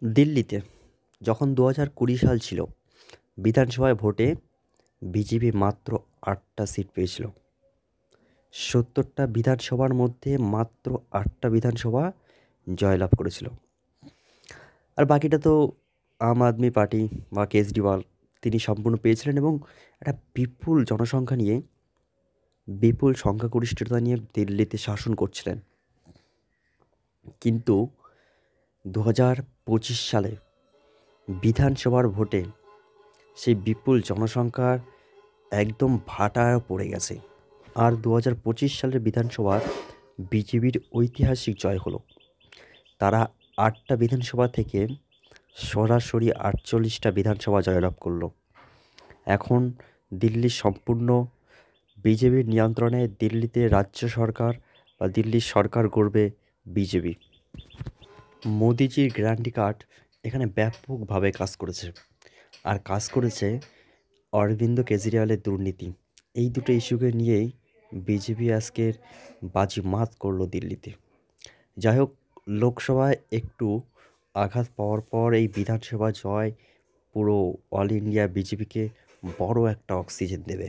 দিল্লিতে যখন 2020 সাল ছিল, বিধানসভায় ভোটে বিজেপি মাত্র 8টা সিট পেয়েছিল। 70টা বিধানসভার মধ্যে মাত্র 8টা বিধানসভা জয়লাভ করেছিল। আর বাকিটা তো আম আদমি পার্টি বা কেজরিওয়াল তিনি সম্পূর্ণ পেয়েছিলেন, এবং একটা বিপুল জনসংখ্যা নিয়ে, বিপুল সংখ্যাগরিষ্ঠতা নিয়ে দিল্লিতে শাসন করছিলেন। কিন্তু 2025 সালে বিধানসভার ভোটে সেই বিপুল জনসংখ্যার একদম ভাটায় পড়ে গেছে। আর 2025 সালের বিধানসভার বিজেপির ঐতিহাসিক জয় হলো। তারা 8টা বিধানসভা থেকে সরাসরি 48টা বিধানসভা জয়লাভ করলো। এখন দিল্লির সম্পূর্ণ বিজেপির নিয়ন্ত্রণে দিল্লিতে রাজ্য সরকার বা দিল্লির সরকার গড়বে বিজেপি। মোদিজির গ্যারান্টি কার্ড এখানে ব্যাপকভাবে কাজ করেছে। আর কাজ করেছে অরবিন্দ কেজরিওয়ালের দুর্নীতি। এই দুটো ইস্যুকে নিয়েই বিজেপি আজকের বাজিমাত করলো দিল্লিতে। যাই হোক, লোকসভায় একটু আঘাত পাওয়ার পর এই বিধানসভা জয় পুরো অল ইন্ডিয়া বিজেপিকে বড় একটা অক্সিজেন দেবে।